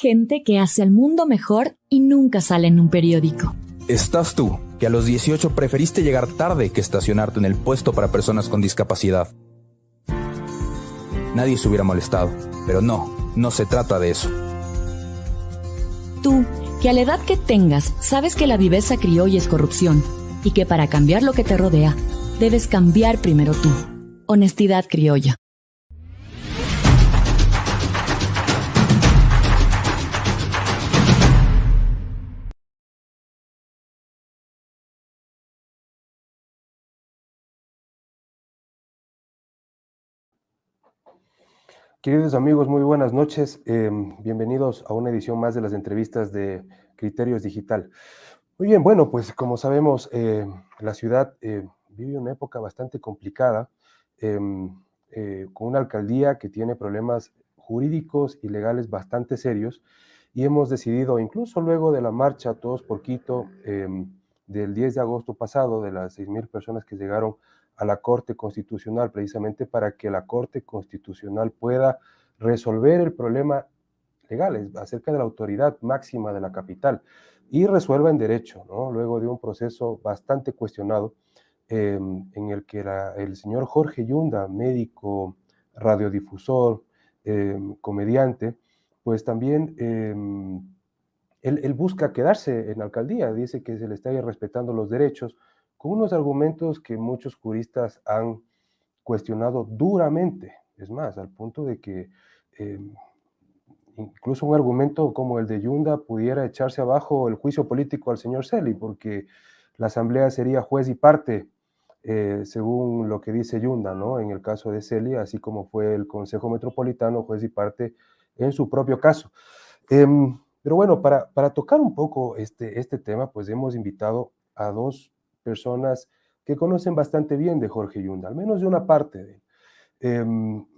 gente que hace al mundo mejor y nunca sale en un periódico. Estás tú, que a los 18 preferiste llegar tarde que estacionarte en el puesto para personas con discapacidad. Nadie se hubiera molestado, pero no se trata de eso. Tú, que a la edad que tengas, sabes que la viveza criolla es corrupción y que para cambiar lo que te rodea, debes cambiar primero tú. Honestidad criolla. Queridos amigos, muy buenas noches. Bienvenidos a una edición más de las entrevistas de Criterios Digital. Muy bien, bueno, pues como sabemos, la ciudad vive una época bastante complicada, con una alcaldía que tiene problemas jurídicos y legales bastante serios, y hemos decidido, incluso luego de la marcha Todos por Quito, del 10 de agosto pasado, de las 6,000 personas que llegaron a la Corte Constitucional, precisamente para que la Corte Constitucional pueda resolver el problema legal acerca de la autoridad máxima de la capital y resuelva en derecho, ¿no? Luego de un proceso bastante cuestionado, en el que el señor Jorge Yunda, médico, radiodifusor, comediante, pues también él busca quedarse en la alcaldía, dice que se le está respetando los derechos, con unos argumentos que muchos juristas han cuestionado duramente, es más, al punto de que incluso un argumento como el de Yunda pudiera echarse abajo el juicio político al señor Celi, porque la asamblea sería juez y parte, según lo que dice Yunda, ¿no? En el caso de Celi, así como fue el Consejo Metropolitano juez y parte en su propio caso. Pero bueno, para tocar un poco este tema, pues hemos invitado a dos personas que conocen bastante bien de Jorge Yunda, al menos de una parte de él.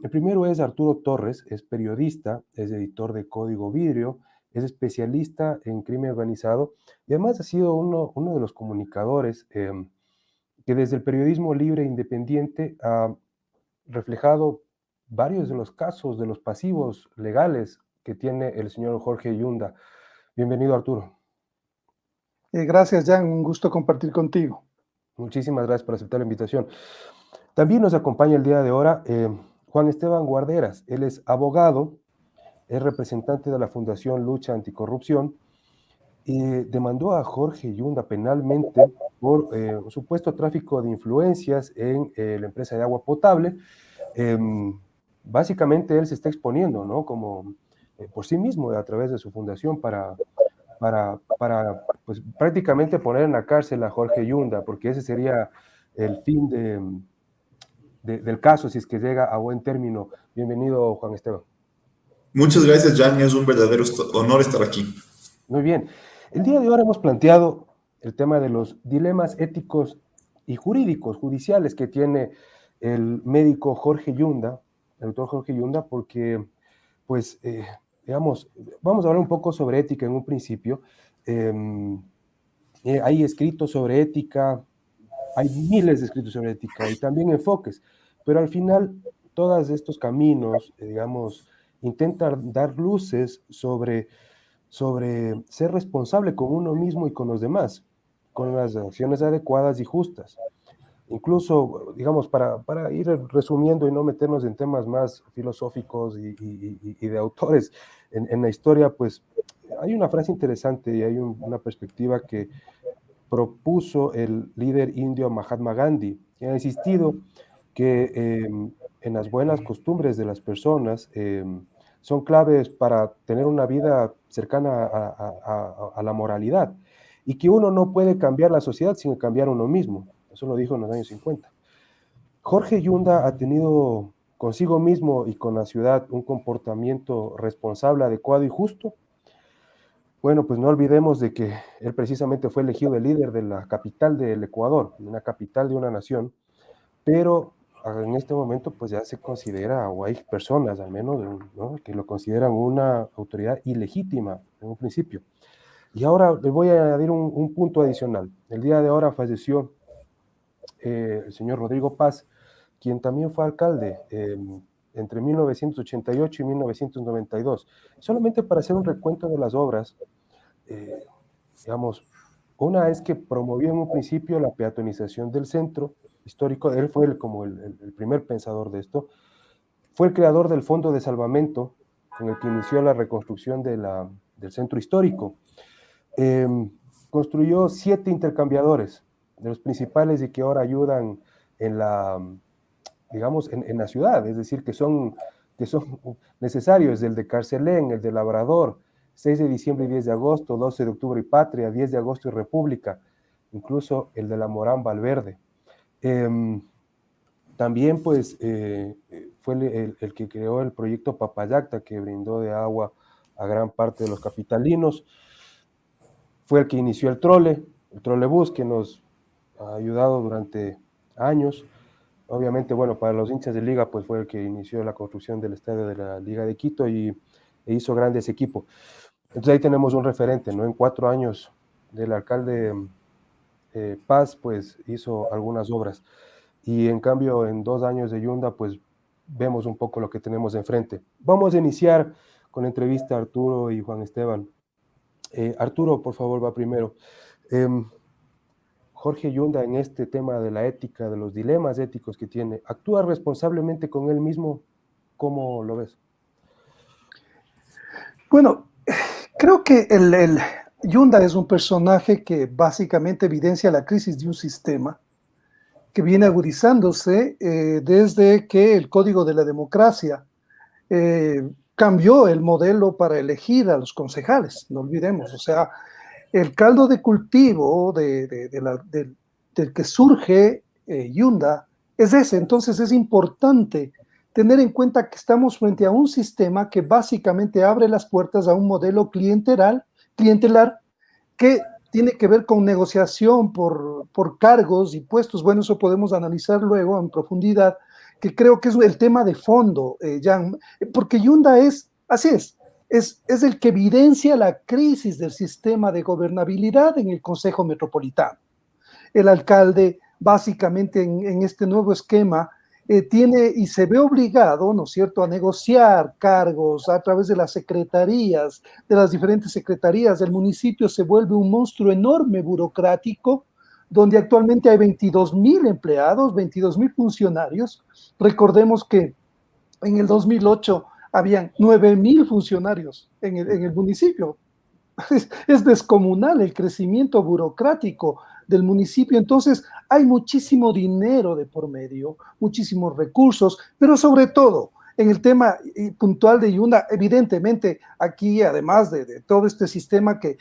El primero es Arturo Torres, es periodista, es editor de Código Vidrio, es especialista en crimen organizado y además ha sido uno de los comunicadores que desde el periodismo libre e independiente ha reflejado varios de los casos de los pasivos legales que tiene el señor Jorge Yunda. Bienvenido, Arturo. Gracias, Jan, un gusto compartir contigo. Muchísimas gracias por aceptar la invitación. También nos acompaña el día de ahora Juan Esteban Guarderas. Él es abogado, es representante de la Fundación Lucha Anticorrupción y demandó a Jorge Yunda penalmente por un supuesto tráfico de influencias en la empresa de agua potable. Básicamente él se está exponiendo, ¿no? Como por sí mismo a través de su fundación para pues, prácticamente poner en la cárcel a Jorge Yunda, porque ese sería el fin del caso, si es que llega a buen término. Bienvenido, Juan Esteban. Muchas gracias, Jan. Es un verdadero honor estar aquí. Muy bien. El día de hoy hemos planteado el tema de los dilemas éticos y jurídicos, judiciales que tiene el médico Jorge Yunda, el doctor Jorge Yunda, porque, pues, digamos, vamos a hablar un poco sobre ética en un principio. Hay escritos sobre ética, hay miles de escritos sobre ética y también enfoques, pero al final todos estos caminos, digamos, intentan dar luces sobre ser responsable con uno mismo y con los demás, con las acciones adecuadas y justas. Incluso, digamos, para ir resumiendo y no meternos en temas más filosóficos y de autores en la historia, pues hay una frase interesante y hay una perspectiva que propuso el líder indio Mahatma Gandhi, que ha insistido que en las buenas costumbres de las personas son claves para tener una vida cercana a la moralidad y que uno no puede cambiar la sociedad sin cambiar uno mismo. Eso lo dijo en los años 50. Jorge Yunda ha tenido consigo mismo y con la ciudad un comportamiento responsable, adecuado y justo. Bueno, pues no olvidemos de que él precisamente fue elegido el líder de la capital del Ecuador, una capital de una nación, pero en este momento pues ya se considera, o hay personas al menos, ¿no?, que lo consideran una autoridad ilegítima en un principio. Y ahora le voy a añadir un punto adicional. El día de ahora falleció el señor Rodrigo Paz, quien también fue alcalde entre 1988 y 1992. Solamente para hacer un recuento de las obras, digamos, una es que promovió en un principio la peatonización del centro histórico. Él fue como el primer pensador de esto. Fue el creador del Fondo de Salvamento, con el que inició la reconstrucción del centro histórico. Construyó 7 intercambiadores, de los principales y que ahora ayudan en la, digamos, en la ciudad, es decir, que son necesarios: el de Carcelén, el de Labrador, 6 de diciembre y 10 de agosto, 12 de octubre y Patria, 10 de agosto y República, incluso el de la Morán Valverde. También pues fue el que creó el proyecto Papayacta, que brindó de agua a gran parte de los capitalinos. Fue el que inició el trolebús, que nos ha ayudado durante años. Obviamente, bueno, para los hinchas de Liga, pues fue el que inició la construcción del estadio de la Liga de Quito e hizo grandes equipos. Entonces ahí tenemos un referente, ¿no? En 4 años del alcalde Paz, pues hizo algunas obras. Y en cambio, en 2 años de Yunda, pues vemos un poco lo que tenemos enfrente. Vamos a iniciar con la entrevista a Arturo y Juan Esteban. Arturo, por favor, va primero. Jorge Yunda, en este tema de la ética, de los dilemas éticos que tiene, ¿actúa responsablemente con él mismo? ¿Cómo lo ves? Bueno, creo que el Yunda es un personaje que básicamente evidencia la crisis de un sistema que viene agudizándose desde que el Código de la Democracia cambió el modelo para elegir a los concejales, no olvidemos. O sea, el caldo de cultivo del que surge Yunda es ese. Entonces es importante tener en cuenta que estamos frente a un sistema que básicamente abre las puertas a un modelo clientelar que tiene que ver con negociación por cargos y puestos. Bueno, eso podemos analizar luego en profundidad, que creo que es el tema de fondo, Jan, porque Yunda así es el que evidencia la crisis del sistema de gobernabilidad en el Consejo Metropolitano. El alcalde, básicamente en este nuevo esquema, tiene y se ve obligado, ¿no es cierto?, a negociar cargos a través de las secretarías, de las diferentes secretarías. El municipio se vuelve un monstruo enorme burocrático, donde actualmente hay 22,000 empleados, 22,000 funcionarios. Recordemos que en el 2008 habían 9,000 funcionarios en el municipio. Es descomunal el crecimiento burocrático del municipio. Entonces hay muchísimo dinero de por medio, muchísimos recursos, pero sobre todo en el tema puntual de Yunda, evidentemente aquí, además de todo este sistema que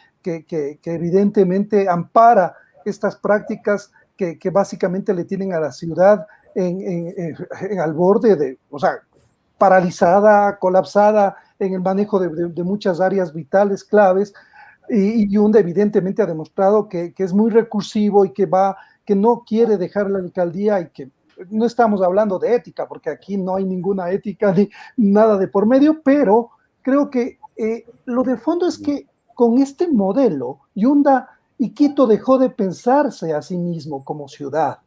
evidentemente ampara estas prácticas que básicamente le tienen a la ciudad al borde o sea, paralizada, colapsada en el manejo de muchas áreas vitales, claves. Y Yunda evidentemente ha demostrado que es muy recursivo y que no quiere dejar la alcaldía, y que no estamos hablando de ética, porque aquí no hay ninguna ética ni nada de por medio, pero creo que lo de fondo es que con este modelo, Yunda y Quito dejó de pensarse a sí mismo como ciudad,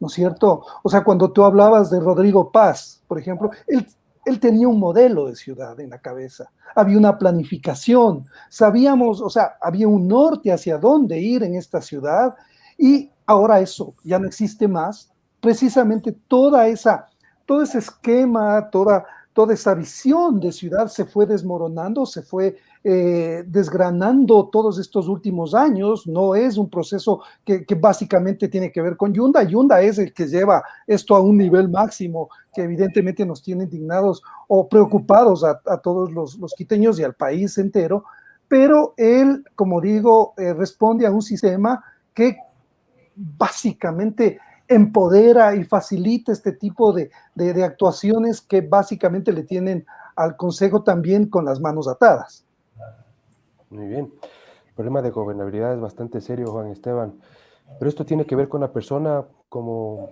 ¿no es cierto? O sea, cuando tú hablabas de Rodrigo Paz, por ejemplo, él tenía un modelo de ciudad en la cabeza, había una planificación, sabíamos, o sea, había un norte hacia dónde ir en esta ciudad, y ahora eso ya no existe más. Precisamente todo ese esquema, toda esa visión de ciudad se fue desmoronando, se fue desgranando todos estos últimos años. No es un proceso que básicamente tiene que ver con Yunda. Yunda es el que lleva esto a un nivel máximo que evidentemente nos tiene indignados o preocupados a todos los quiteños y al país entero, pero él, como digo, responde a un sistema que básicamente empodera y facilita este tipo de actuaciones que básicamente le tienen al Consejo también con las manos atadas. Muy bien. El problema de gobernabilidad es bastante serio, Juan Esteban, pero esto tiene que ver con la persona, como,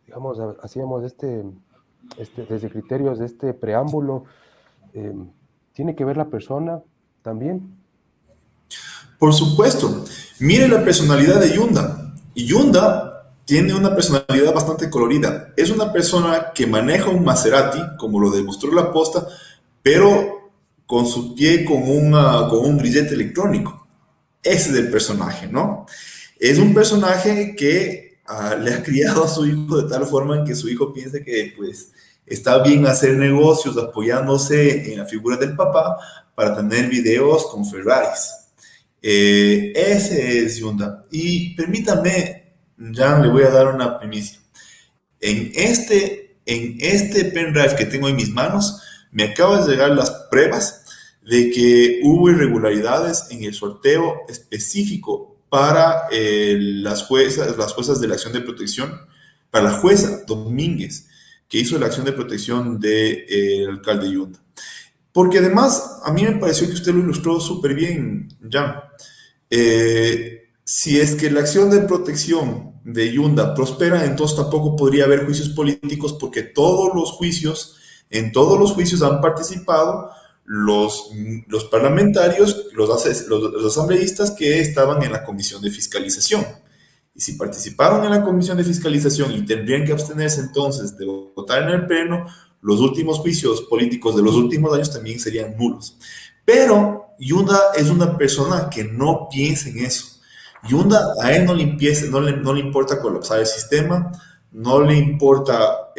digamos, hacíamos desde criterios de este preámbulo, ¿tiene que ver la persona también? Por supuesto. Mire la personalidad de Yunda. Y Yunda tiene una personalidad bastante colorida. Es una persona que maneja un Maserati, como lo demostró la posta, pero con su pie con un grillete electrónico. Ese es el personaje, ¿no? Es un personaje que le ha criado a su hijo de tal forma en que su hijo piensa que pues está bien hacer negocios apoyándose en la figura del papá para tener videos con Ferraris. Ese es Yunda. Y permítame, Jan, le voy a dar una primicia. En este pendrive que tengo en mis manos, me acaban de llegar las pruebas de que hubo irregularidades en el sorteo específico para las juezas de la acción de protección, para la jueza Domínguez, que hizo la acción de protección del alcalde Yunda. Porque además, a mí me pareció que usted lo ilustró súper bien, Jan. Si es que la acción de protección de Yunda prospera, entonces tampoco podría haber juicios políticos porque en todos los juicios han participado los parlamentarios, los asambleístas que estaban en la comisión de fiscalización. Y si participaron en la comisión de fiscalización y tendrían que abstenerse entonces de votar en el pleno, los últimos juicios políticos de los últimos años también serían nulos. Pero Yunda es una persona que no piensa en eso. Yunda, a él no le importa colapsar el sistema, no le importa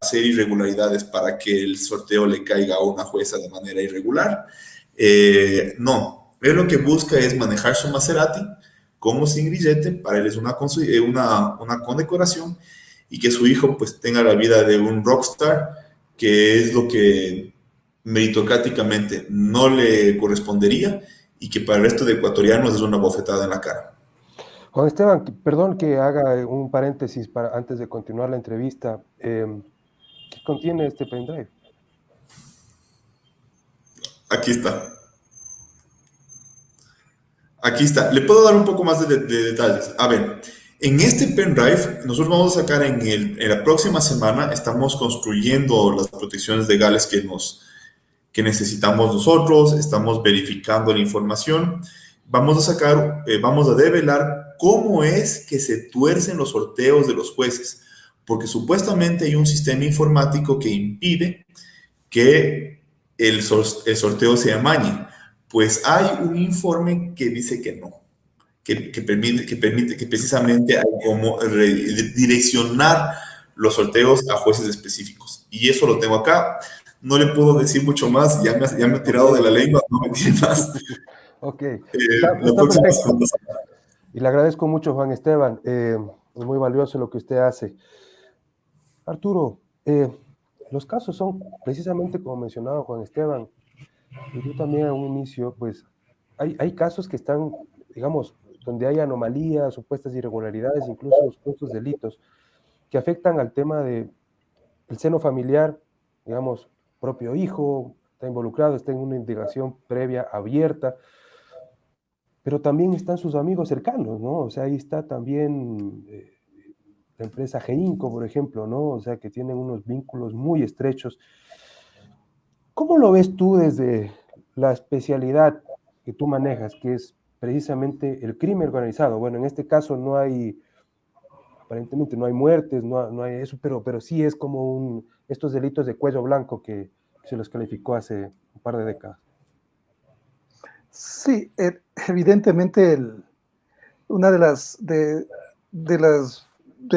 hacer irregularidades para que el sorteo le caiga a una jueza de manera irregular. No, él lo que busca es manejar su Maserati como sin grillete, para él es una condecoración, y que su hijo pues tenga la vida de un rockstar, que es lo que meritocráticamente no le correspondería y que para el resto de ecuatorianos es una bofetada en la cara. Juan Esteban, perdón que haga un paréntesis antes de continuar la entrevista. ¿Qué contiene este pendrive? Aquí está. Aquí está. Le puedo dar un poco más de detalles. A ver, en este pendrive, nosotros vamos a sacar en la próxima semana, estamos construyendo las protecciones legales que necesitamos nosotros, estamos verificando la información. Vamos a develar cómo es que se tuercen los sorteos de los jueces, porque supuestamente hay un sistema informático que impide que el sorteo se amañe. Pues hay un informe que dice que no, que permite que precisamente hay como direccionar los sorteos a jueces específicos. Y eso lo tengo acá. No le puedo decir mucho más, ya me he tirado de la lengua, no me tiene más. Ok. La próxima Perfecto. Y le agradezco mucho, Juan Esteban. Es muy valioso lo que usted hace. Arturo, los casos son precisamente como mencionaba Juan Esteban, y tú también a un inicio, pues hay casos que están, digamos, donde hay anomalías, supuestas irregularidades, incluso supuestos delitos, que afectan al tema del seno familiar, digamos, propio hijo, está involucrado, está en una indagación previa abierta, pero también están sus amigos cercanos, ¿no? O sea, ahí está también la empresa Geinco, por ejemplo, ¿no? O sea, que tienen unos vínculos muy estrechos. ¿Cómo lo ves tú desde la especialidad que tú manejas, que es precisamente el crimen organizado? Bueno, en este caso no hay, aparentemente no hay muertes, no hay eso, pero sí es como estos delitos de cuello blanco que se los calificó hace un par de décadas. Sí, evidentemente una de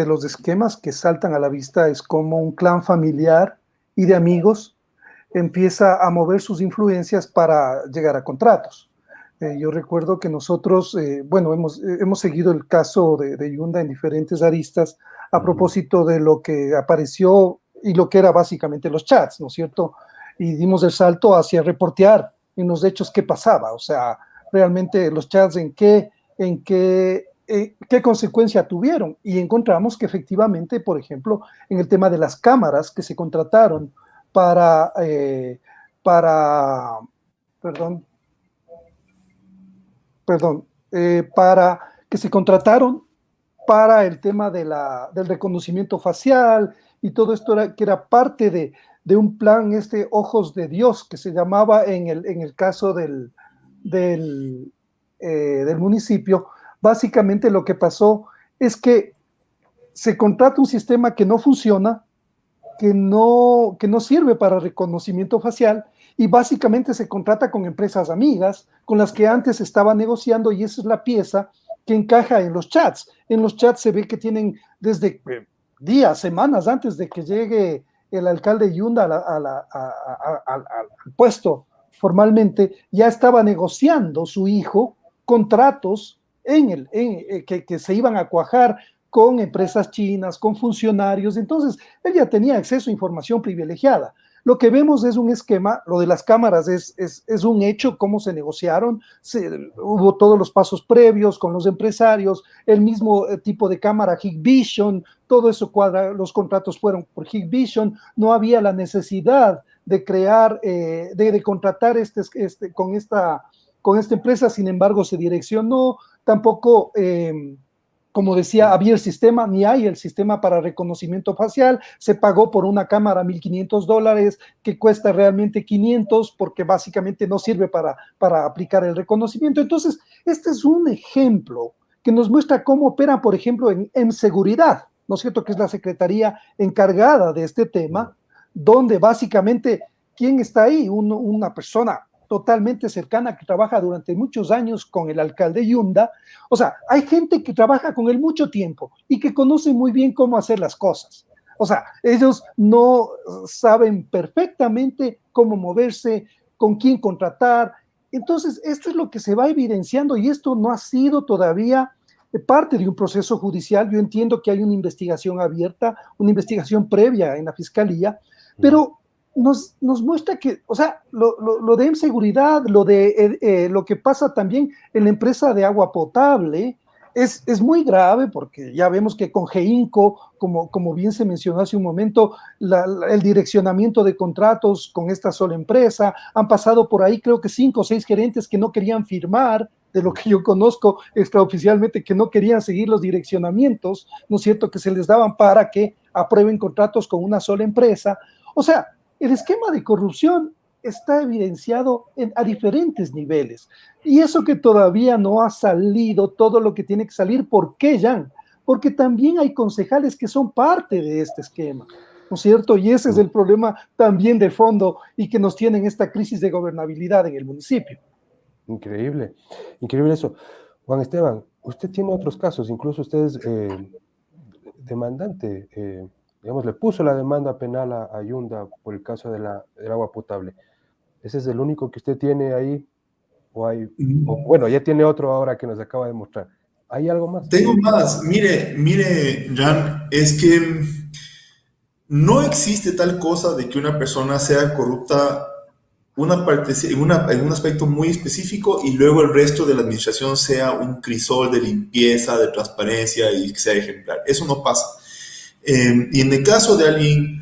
los esquemas que saltan a la vista es como un clan familiar y de amigos empieza a mover sus influencias para llegar a contratos. Yo recuerdo que nosotros, hemos seguido el caso de Yunda en diferentes aristas a propósito de lo que apareció y lo que era básicamente los chats, ¿no es cierto? Y dimos el salto hacia reportear en los hechos qué pasaba, o sea, realmente los chats qué consecuencia tuvieron. Y encontramos que efectivamente, por ejemplo, en el tema de las cámaras que se contrataron para que se contrataron para el tema del reconocimiento facial y todo esto que era parte de un plan, Ojos de Dios, que se llamaba en el caso del municipio. Básicamente lo que pasó es que se contrata un sistema que no funciona, que no sirve para reconocimiento facial, y básicamente se contrata con empresas amigas con las que antes estaba negociando, y esa es la pieza que encaja en los chats. En los chats se ve que tienen desde días, semanas antes de que llegue el alcalde Yunda al puesto formalmente, ya estaba negociando su hijo contratos que se iban a cuajar con empresas chinas, con funcionarios. Entonces, él ya tenía acceso a información privilegiada. Lo que vemos es un esquema, lo de las cámaras es un hecho, cómo se negociaron, hubo todos los pasos previos con los empresarios, el mismo tipo de cámara Hikvision, todo eso cuadra, los contratos fueron por Hikvision, no había la necesidad de crear, de contratar con esta empresa, sin embargo se direccionó, tampoco... como decía, había el sistema, ni hay el sistema para reconocimiento facial, se pagó por una cámara $1,500 que cuesta realmente 500 porque básicamente no sirve para aplicar el reconocimiento. Entonces, este es un ejemplo que nos muestra cómo operan, por ejemplo, en seguridad, ¿no es cierto?, que es la secretaría encargada de este tema, donde básicamente, ¿quién está ahí? Una persona totalmente cercana que trabaja durante muchos años con el alcalde Yunda. O sea, hay gente que trabaja con él mucho tiempo y que conoce muy bien cómo hacer las cosas. O sea, ellos no saben perfectamente cómo moverse, con quién contratar. Entonces, esto es lo que se va evidenciando, y esto no ha sido todavía parte de un proceso judicial. Yo entiendo que hay una investigación abierta, una investigación previa en la fiscalía, pero nos muestra que, o sea, lo de inseguridad, lo que pasa también en la empresa de agua potable es muy grave, porque ya vemos que con GEINCO, como bien se mencionó hace un momento, el direccionamiento de contratos con esta sola empresa, han pasado por ahí creo que 5 o 6 gerentes que no querían firmar, de lo que yo conozco extraoficialmente, que no querían seguir los direccionamientos, ¿no es cierto?, que se les daban para que aprueben contratos con una sola empresa. O sea, el esquema de corrupción está evidenciado a diferentes niveles. Y eso que todavía no ha salido todo lo que tiene que salir. ¿Por qué, Jan? Porque también hay concejales que son parte de este esquema, ¿no es cierto? Y ese es el problema también de fondo y que nos tiene en esta crisis de gobernabilidad en el municipio. Increíble, increíble eso. Juan Esteban, usted tiene otros casos, incluso usted es demandante, digamos, le puso la demanda penal a Yunda por el caso del agua potable. ¿Ese es el único que usted tiene ahí? Bueno, ya tiene otro ahora que nos acaba de mostrar. ¿Hay algo más? Tengo más. Mire, Jan, es que no existe tal cosa de que una persona sea corrupta en un aspecto muy específico y luego el resto de la administración sea un crisol de limpieza, de transparencia y que sea ejemplar. Eso no pasa. Y en el caso de alguien,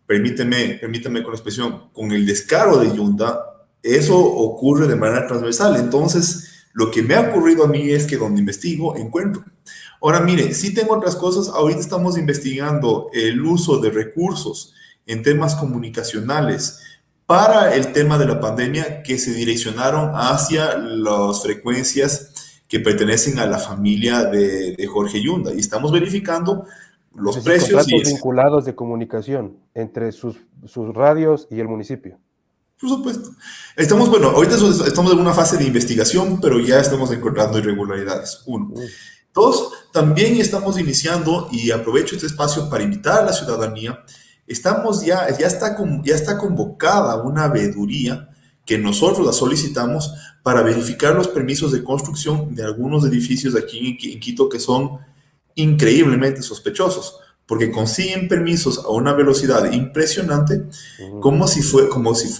permíteme con la expresión, con el descaro de Yunda, eso ocurre de manera transversal. Entonces, lo que me ha ocurrido a mí es que donde investigo, encuentro. Ahora, mire, sí tengo otras cosas. Ahorita estamos investigando el uso de recursos en temas comunicacionales para el tema de la pandemia que se direccionaron hacia las frecuencias que pertenecen a la familia de Jorge Yunda. Y estamos verificando los precios. Contratos vinculados de comunicación entre sus radios y el municipio. Por supuesto. Ahorita estamos en una fase de investigación, pero ya estamos encontrando irregularidades. 1. 2, también estamos iniciando, y aprovecho este espacio para invitar a la ciudadanía, ya está convocada una veeduría que nosotros la solicitamos para verificar los permisos de construcción de algunos edificios aquí en Quito que son increíblemente sospechosos, porque consiguen permisos a una velocidad impresionante, como si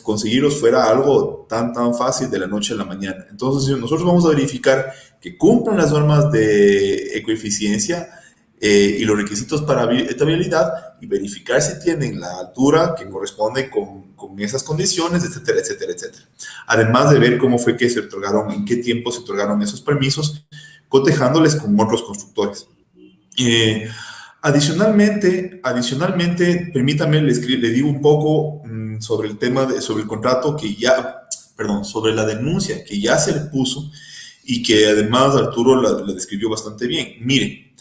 conseguirlos fuera algo tan fácil de la noche a la mañana. Entonces, nosotros vamos a verificar que cumplan las normas de ecoeficiencia y los requisitos para habitabilidad, y verificar si tienen la altura que corresponde con esas condiciones, etcétera, etcétera, etcétera. Además de ver cómo fue que se otorgaron, en qué tiempo se otorgaron esos permisos, cotejándoles con otros constructores. Adicionalmente, permítame, le digo un poco sobre el tema, sobre el contrato sobre la denuncia que ya se le puso y que además Arturo la describió bastante bien. Mire,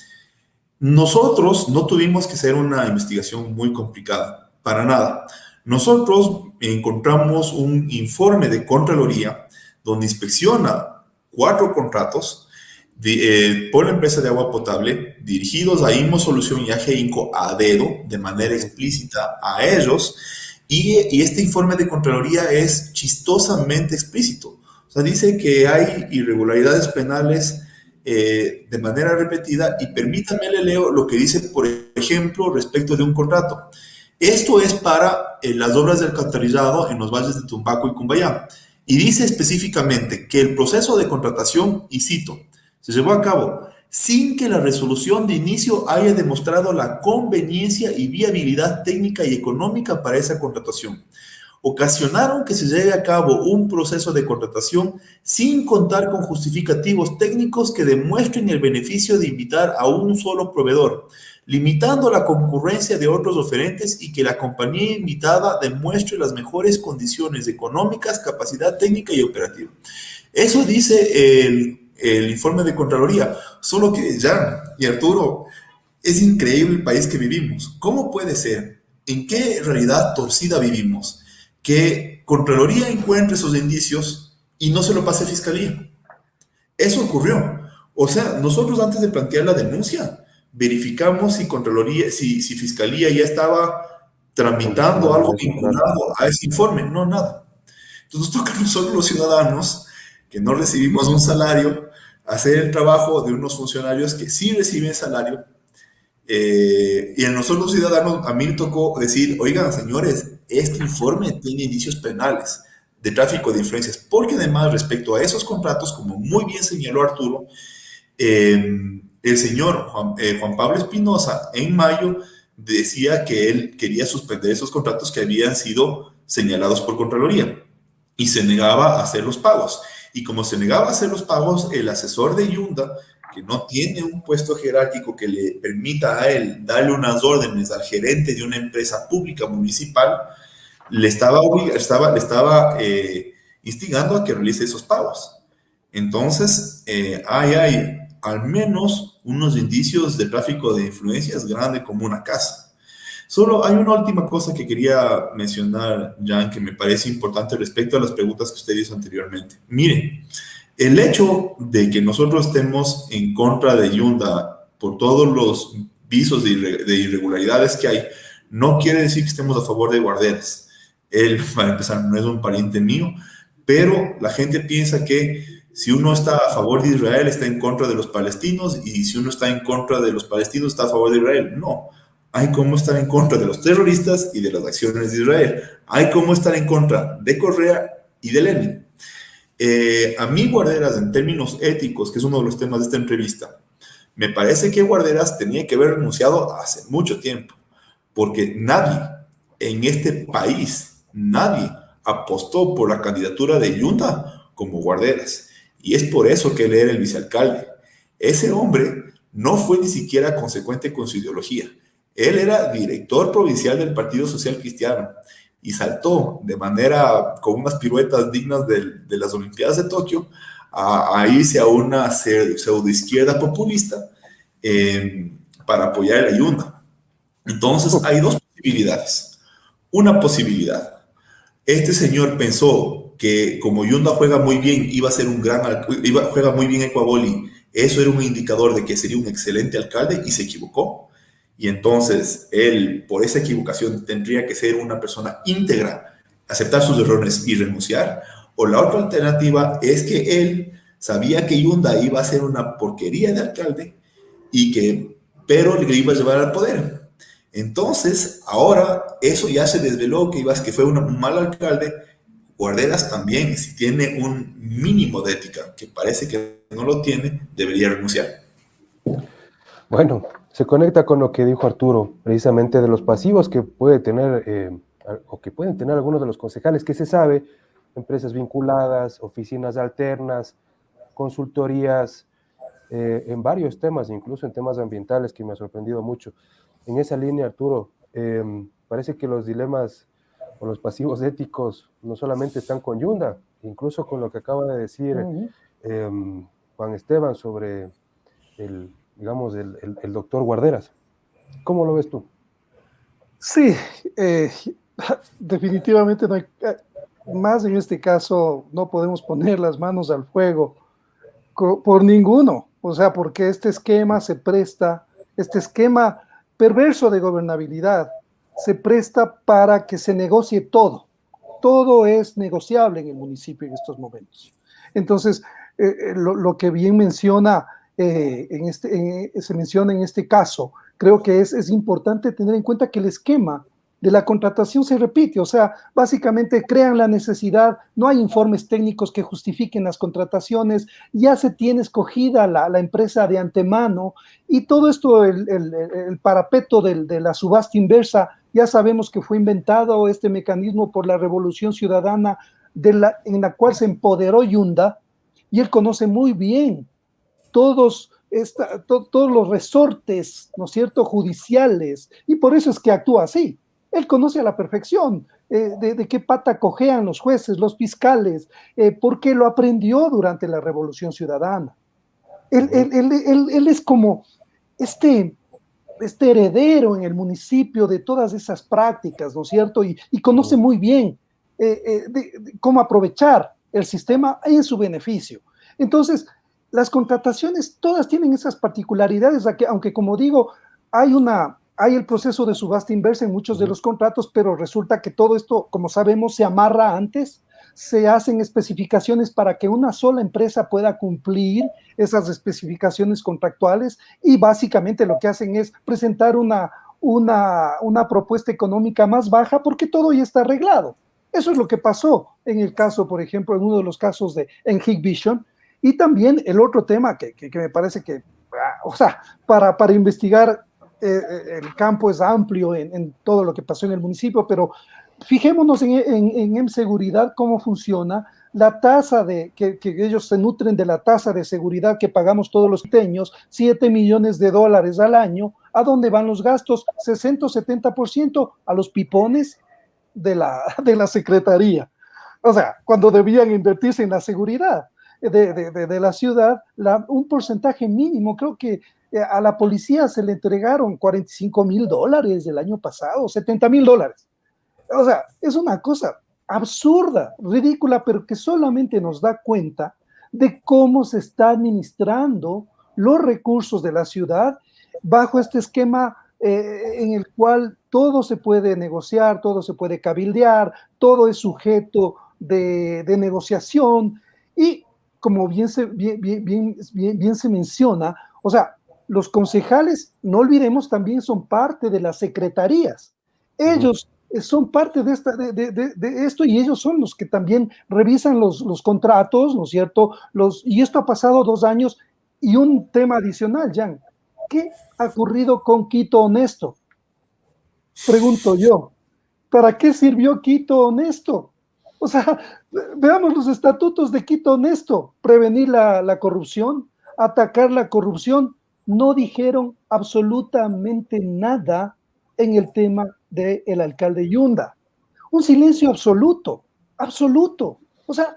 Nosotros no tuvimos que hacer una investigación muy complicada, para nada. Nosotros encontramos un informe de Contraloría donde inspecciona 4 contratos por la empresa de agua potable dirigidos a Inmo Solución y a GEINCO a dedo, de manera explícita a ellos, y este informe de Contraloría es chistosamente explícito. O sea, dice que hay irregularidades penales de manera repetida, y permítame le leo lo que dice, por ejemplo, respecto de un contrato. Esto es para las obras de alcantarillado en los valles de Tumbaco y Cumbayá. Y dice específicamente que el proceso de contratación, y cito, se llevó a cabo sin que la resolución de inicio haya demostrado la conveniencia y viabilidad técnica y económica para esa contratación. Ocasionaron que se lleve a cabo un proceso de contratación sin contar con justificativos técnicos que demuestren el beneficio de invitar a un solo proveedor, limitando la concurrencia de otros oferentes, y que la compañía invitada demuestre las mejores condiciones económicas, capacidad técnica y operativa. Eso dice el informe de Contraloría. Solo que, Jan y Arturo, es increíble el país que vivimos. ¿Cómo puede ser? ¿En qué realidad torcida vivimos? Que Contraloría encuentre esos indicios y no se lo pase a Fiscalía. Eso ocurrió. O sea, nosotros antes de plantear la denuncia, verificamos si Contraloría, si Fiscalía ya estaba tramitando algo vinculado a ese informe. No, nada. Entonces nos toca a nosotros los ciudadanos, que no recibimos un salario, hacer el trabajo de unos funcionarios que sí reciben salario. Y a nosotros los ciudadanos, a mí me tocó decir, oigan, señores, este informe tiene indicios penales de tráfico de influencias, porque además, respecto a esos contratos, como muy bien señaló Arturo, el señor Juan Pablo Espinosa en mayo decía que él quería suspender esos contratos que habían sido señalados por Contraloría, y se negaba a hacer los pagos. Y como se negaba a hacer los pagos, el asesor de Yunda, que no tiene un puesto jerárquico que le permita a él darle unas órdenes al gerente de una empresa pública municipal, le estaba instigando a que realice esos pagos. Entonces, hay al menos unos indicios de tráfico de influencias grande como una casa. Solo hay una última cosa que quería mencionar, Jan, que me parece importante respecto a las preguntas que usted hizo anteriormente. Mire, el hecho de que nosotros estemos en contra de Yunda por todos los visos de irregularidades que hay, no quiere decir que estemos a favor de Guarderas. Él, para empezar, no es un pariente mío, pero la gente piensa que si uno está a favor de Israel, está en contra de los palestinos, y si uno está en contra de los palestinos, está a favor de Israel. No. Hay cómo estar en contra de los terroristas y de las acciones de Israel. Hay cómo estar en contra de Correa y de Lenin. A mí, Guarderas, en términos éticos, que es uno de los temas de esta entrevista, me parece que Guarderas tenía que haber renunciado hace mucho tiempo, porque nadie en este país, nadie apostó por la candidatura de Yunda como Guarderas. Y es por eso que él era el vicealcalde. Ese hombre no fue ni siquiera consecuente con su ideología. Él era director provincial del Partido Social Cristiano y saltó de manera, con unas piruetas dignas de las Olimpiadas de Tokio, a irse a una pseudoizquierda populista para apoyar a Yunda. Entonces, hay dos posibilidades. Una posibilidad: este señor pensó que como Yunda juega muy bien, iba a ser juega muy bien Ecuaboli, eso era un indicador de que sería un excelente alcalde, y se equivocó. Y entonces él, por esa equivocación, tendría que ser una persona íntegra, aceptar sus errores y renunciar. O la otra alternativa es que él sabía que Yunda iba a ser una porquería de alcalde, pero le iba a llevar al poder. Entonces, ahora eso ya se desveló, que fue un mal alcalde. Guarderas también, si tiene un mínimo de ética, que parece que no lo tiene, debería renunciar. Bueno, se conecta con lo que dijo Arturo, precisamente de los pasivos que puede tener o que pueden tener algunos de los concejales, que se sabe, empresas vinculadas, oficinas alternas, consultorías, en varios temas, incluso en temas ambientales, que me ha sorprendido mucho. En esa línea, Arturo, parece que los dilemas o los pasivos éticos no solamente están con Yunda, incluso con lo que acaba de decir Juan Esteban sobre digamos, el doctor Guarderas. ¿Cómo lo ves tú? Sí, definitivamente no hay, más en este caso no podemos poner las manos al fuego por ninguno, o sea, porque este esquema se presta, este esquema perverso de gobernabilidad se presta para que se negocie todo. Todo es negociable en el municipio en estos momentos. Entonces, lo que bien menciona, se menciona en este caso, creo que es importante tener en cuenta que el esquema de la contratación se repite, o sea, básicamente crean la necesidad, no hay informes técnicos que justifiquen las contrataciones, ya se tiene escogida la empresa de antemano y todo esto, el parapeto de la subasta inversa, ya sabemos que fue inventado este mecanismo por la Revolución Ciudadana en la cual se empoderó Yunda y él conoce muy bien todos los resortes, ¿no es cierto?, judiciales, y por eso es que actúa así. Él conoce a la perfección de qué pata cojean los jueces, los fiscales, porque lo aprendió durante la Revolución Ciudadana. Él es como este heredero en el municipio de todas esas prácticas, ¿no es cierto? Y conoce muy bien cómo aprovechar el sistema en su beneficio. Entonces, las contrataciones todas tienen esas particularidades, aunque como digo, hay el proceso de subasta inversa en muchos de los contratos, pero resulta que todo esto, como sabemos, se amarra antes, se hacen especificaciones para que una sola empresa pueda cumplir esas especificaciones contractuales y básicamente lo que hacen es presentar una propuesta económica más baja porque todo ya está arreglado. Eso es lo que pasó en el caso, por ejemplo, en uno de los casos en Hikvision. Y también el otro tema que me parece que, o sea, para investigar el campo es amplio en todo lo que pasó en el municipio, pero fijémonos en M-Seguridad cómo funciona la tasa que ellos se nutren de la tasa de seguridad que pagamos todos los quiteños, $7 millones al año. ¿A dónde van los gastos? 60 o 70% a los pipones de la Secretaría. O sea, cuando debían invertirse en la seguridad de la ciudad, un porcentaje mínimo, creo que a la policía se le entregaron $45,000 el año pasado, $70,000. O sea, es una cosa absurda, ridícula, pero que solamente nos da cuenta de cómo se está administrando los recursos de la ciudad bajo este esquema en el cual todo se puede negociar, todo se puede cabildear, todo es sujeto de negociación y como bien se menciona, o sea, los concejales, no olvidemos, también son parte de las secretarías. Ellos son parte de esto y ellos son los que también revisan los contratos, ¿no es cierto? Y esto ha pasado 2 años y un tema adicional, Jan. ¿Qué ha ocurrido con Quito Honesto? Pregunto yo. ¿Para qué sirvió Quito Honesto? O sea, veamos los estatutos de Quito Honesto. Prevenir la corrupción, atacar la corrupción. No dijeron absolutamente nada en el tema del alcalde Yunda. Un silencio absoluto, absoluto. O sea,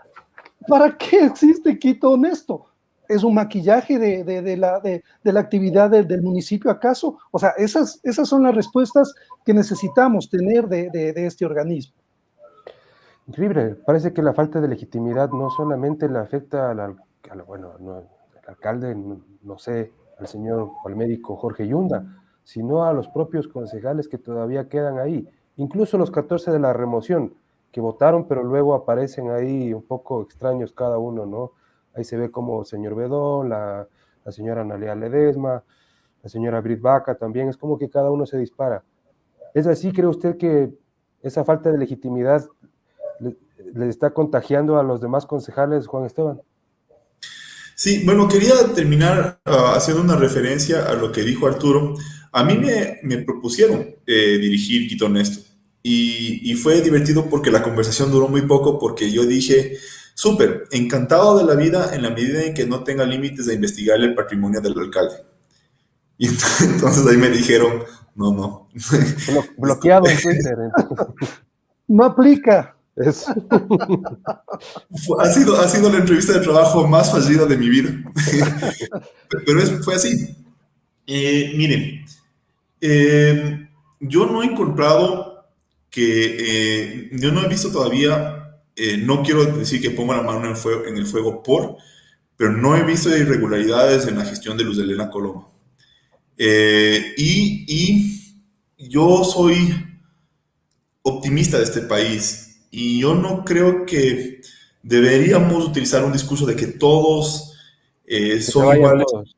¿para qué existe Quito Honesto? ¿Es un maquillaje de la actividad del municipio acaso? O sea, esas son las respuestas que necesitamos tener de este organismo. Increíble, parece que la falta de legitimidad no solamente le afecta al alcalde, no sé, al señor o al médico Jorge Yunda, sino a los propios concejales que todavía quedan ahí, incluso los 14 de la remoción, que votaron, pero luego aparecen ahí un poco extraños cada uno, ¿no? Ahí se ve como el señor Bedón, la señora Analia Ledesma, la señora Brit Vaca también, es como que cada uno se dispara. ¿Es así? ¿Cree usted que esa falta de legitimidad le está contagiando a los demás concejales, Juan Esteban? Sí, bueno, quería terminar haciendo una referencia a lo que dijo Arturo. A mí me propusieron dirigir Quito Honesto y fue divertido porque la conversación duró muy poco porque yo dije, súper, encantado de la vida en la medida en que no tenga límites de investigar el patrimonio del alcalde. Y entonces ahí me dijeron, no. Bloqueado en Twitter. No aplica. Ha sido la entrevista de trabajo más fallida de mi vida. Pero fue así. Miren, yo no he encontrado yo no he visto todavía, no quiero decir que pongo la mano en el fuego pero no he visto irregularidades en la gestión de Luz Helena Coloma. Y yo soy optimista de este país y yo no creo que deberíamos utilizar un discurso de que todos Que se son vayan iguales. todos.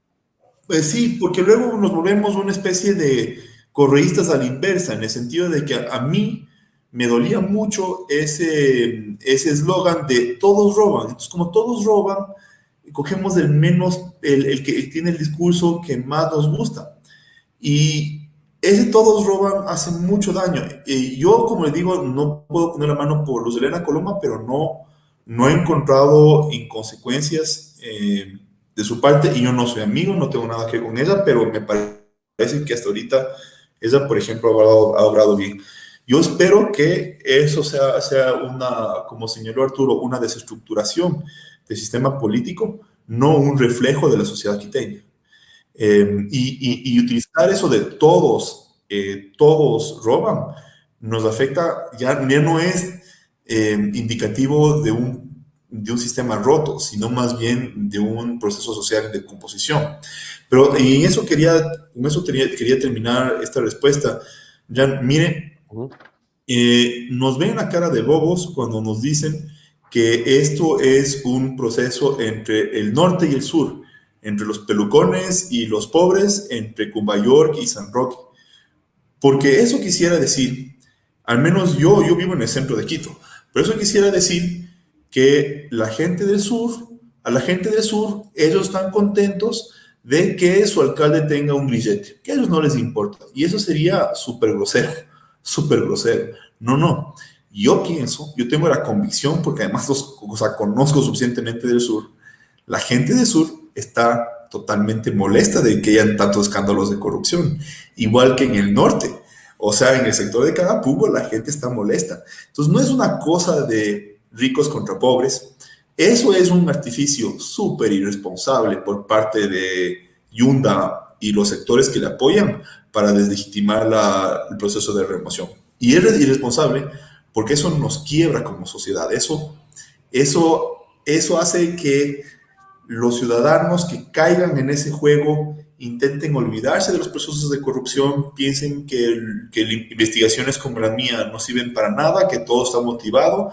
Pues sí, porque luego nos volvemos una especie de correístas a la inversa, en el sentido de que a mí me dolía mucho ese eslogan de todos roban. Entonces, como todos roban, cogemos el que tiene el discurso que más nos gusta. Y ese todos roban hace mucho daño. Y yo, como les digo, no puedo poner la mano por Luz Helena Coloma, pero no he encontrado inconsecuencias de su parte. Y yo no soy amigo, no tengo nada que ver con ella, pero me parece que hasta ahorita ella, por ejemplo, ha obrado bien. Yo espero que eso sea como señaló Arturo, una desestructuración del sistema político, no un reflejo de la sociedad quiteña. Y utilizar eso de todos roban, nos afecta, ya no es indicativo de un sistema roto, sino más bien de un proceso social de composición. Pero y quería terminar esta respuesta. Ya, mire, Ujú. nos ven la cara de bobos cuando nos dicen que esto es un proceso entre el norte y el sur, entre los pelucones y los pobres, entre Cumbayork y San Roque. Porque eso quisiera decir, al menos yo vivo en el centro de Quito, pero eso quisiera decir que a la gente del sur, ellos están contentos de que su alcalde tenga un grillete, que a ellos no les importa. Y eso sería súper grosero, súper grosero. No. Yo tengo la convicción, porque además conozco suficientemente del sur, la gente del sur está totalmente molesta de que hayan tantos escándalos de corrupción, igual que en el norte. O sea, en el sector de Carapungo la gente está molesta. Entonces no es una cosa de ricos contra pobres. Eso es un artificio súper irresponsable por parte de Yunda y los sectores que le apoyan para deslegitimar el proceso de remoción. Y es irresponsable porque eso nos quiebra como sociedad. Eso hace que los ciudadanos que caigan en ese juego intenten olvidarse de los procesos de corrupción, piensen que investigaciones como la mía no sirven para nada, que todo está motivado,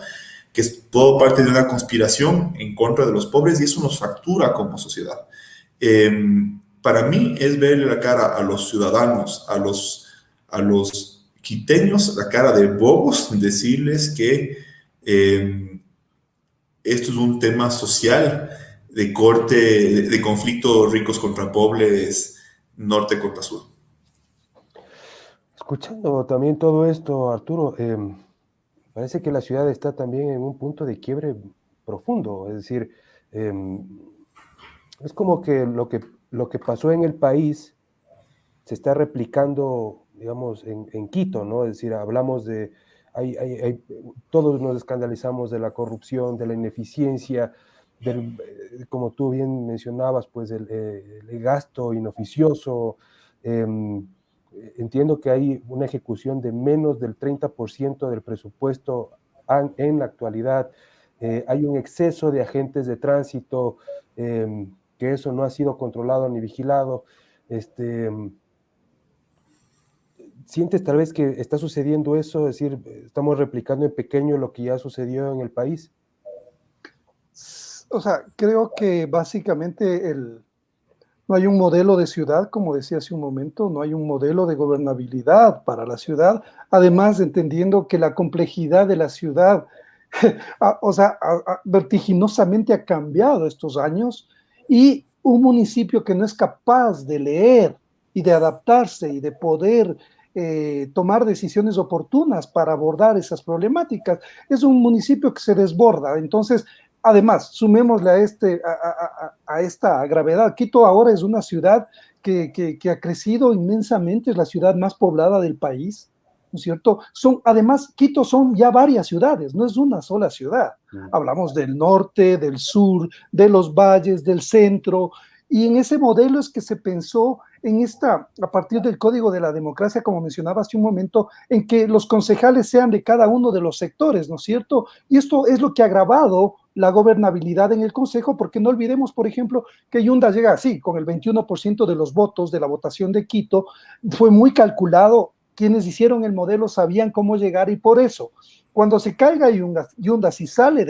que es todo parte de una conspiración en contra de los pobres, y eso nos fractura como sociedad. Para mí es verle la cara a los ciudadanos, a los quiteños, la cara de bobos, decirles que esto es un tema social de corte, de conflicto ricos contra pobres, norte contra sur. Escuchando también todo esto, Arturo, parece que la ciudad está también en un punto de quiebre profundo. Es decir, es como que lo que pasó en el país se está replicando, digamos, en Quito, ¿no? Es decir, hablamos de, todos nos escandalizamos de la corrupción, de la ineficiencia, como tú bien mencionabas, pues el gasto inoficioso. Entiendo que hay una ejecución de menos del 30% del presupuesto en la actualidad. Hay un exceso de agentes de tránsito, que eso no ha sido controlado ni vigilado. ¿Sientes tal vez que está sucediendo eso? Es decir, estamos replicando en pequeño lo que ya sucedió en el país. O sea, creo que básicamente no hay un modelo de ciudad, como decía hace un momento, no hay un modelo de gobernabilidad para la ciudad, además entendiendo que la complejidad de la ciudad, vertiginosamente ha cambiado estos años, y un municipio que no es capaz de leer y de adaptarse y de poder tomar decisiones oportunas para abordar esas problemáticas, es un municipio que se desborda. Entonces, además, sumémosle a esta gravedad. Quito ahora es una ciudad que ha crecido inmensamente, es la ciudad más poblada del país, ¿no es cierto? Además, Quito son ya varias ciudades, no es una sola ciudad. Hablamos del norte, del sur, de los valles, del centro, Y en ese modelo es que se pensó a partir del Código de la Democracia, como mencionaba hace un momento, en que los concejales sean de cada uno de los sectores, ¿no es cierto? Y esto es lo que ha agravado la gobernabilidad en el Consejo, porque no olvidemos, por ejemplo, que Yunda llega así, con el 21% de los votos de la votación de Quito, fue muy calculado, quienes hicieron el modelo sabían cómo llegar y por eso, cuando se caiga Yunda si sale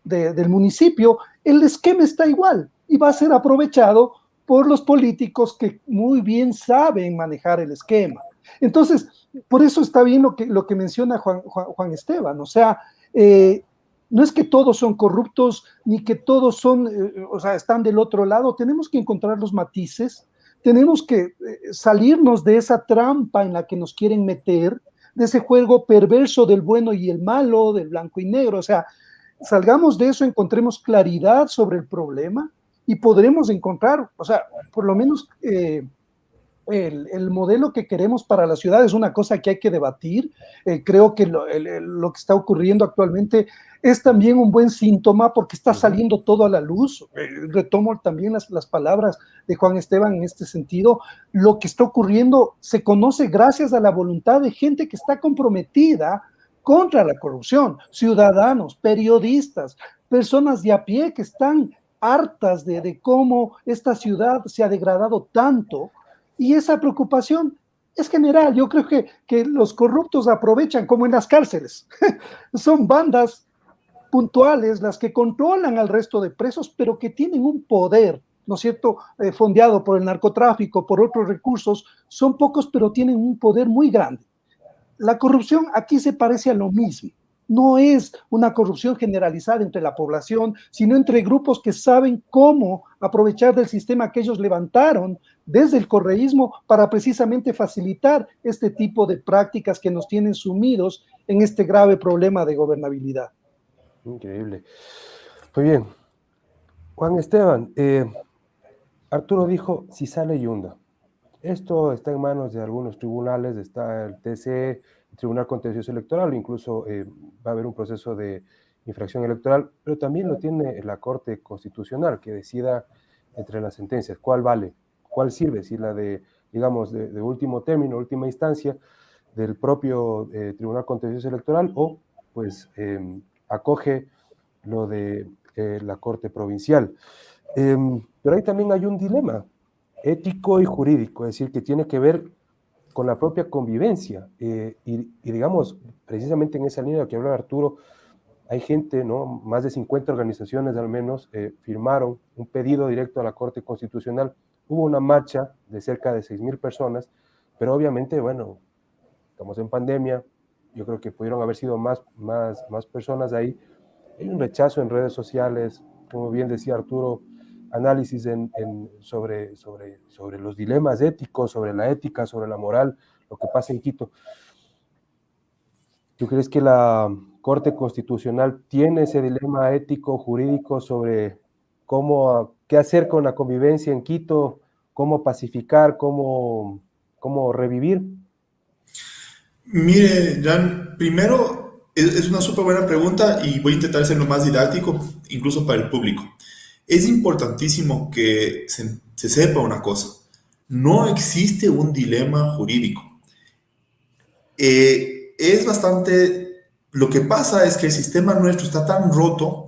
del municipio, el esquema está igual y va a ser aprovechado por los políticos que muy bien saben manejar el esquema. Entonces, por eso está bien lo que menciona Juan Esteban, o sea, no es que todos son corruptos, ni que todos están del otro lado, tenemos que encontrar los matices, tenemos que salirnos de esa trampa en la que nos quieren meter, de ese juego perverso del bueno y el malo, del blanco y negro, o sea, salgamos de eso, encontremos claridad sobre el problema y podremos encontrar, o sea, por lo menos el modelo que queremos para la ciudad es una cosa que hay que debatir. Creo que lo que está ocurriendo actualmente es también un buen síntoma porque está saliendo todo a la luz. Retomo también las palabras de Juan Esteban en este sentido. Lo que está ocurriendo se conoce gracias a la voluntad de gente que está comprometida contra la corrupción, ciudadanos, periodistas, personas de a pie que están hartas de cómo esta ciudad se ha degradado tanto. Y esa preocupación es general. Yo creo que los corruptos aprovechan, como en las cárceles. Son bandas puntuales las que controlan al resto de presos, pero que tienen un poder, ¿no es cierto?, fondeado por el narcotráfico, por otros recursos. Son pocos, pero tienen un poder muy grande. La corrupción aquí se parece a lo mismo. No es una corrupción generalizada entre la población, sino entre grupos que saben cómo aprovechar del sistema que ellos levantaron desde el correísmo para precisamente facilitar este tipo de prácticas que nos tienen sumidos en este grave problema de gobernabilidad. Increíble. Muy bien. Juan Esteban, Arturo dijo, si sale Yunda. Esto está en manos de algunos tribunales, está el TCE, el Tribunal Contencioso Electoral, incluso va a haber un proceso de infracción electoral, pero también lo tiene la Corte Constitucional, que decida entre las sentencias cuál vale, cuál sirve, si la de, digamos, de último término, última instancia, del propio Tribunal Contencioso Electoral, o pues acoge lo de la Corte Provincial. Pero ahí también hay un dilema ético y jurídico, es decir, que tiene que ver con la propia convivencia. Y digamos, precisamente en esa línea que hablaba Arturo, hay gente, ¿no? Más de 50 organizaciones al menos firmaron un pedido directo a la Corte Constitucional. Hubo una marcha de cerca de 6,000 personas, pero obviamente, bueno, estamos en pandemia, yo creo que pudieron haber sido más personas ahí. Hay un rechazo en redes sociales, como bien decía Arturo, análisis sobre los dilemas éticos, sobre la ética, sobre la moral, lo que pasa en Quito. ¿Tú crees que la Corte Constitucional tiene ese dilema ético, jurídico sobre qué hacer con la convivencia en Quito, cómo pacificar, cómo revivir? Mire, Jan, primero es una súper buena pregunta y voy a intentar ser lo más didáctico, incluso para el público. Es importantísimo que se sepa una cosa. No existe un dilema jurídico. Es bastante... Lo que pasa es que el sistema nuestro está tan roto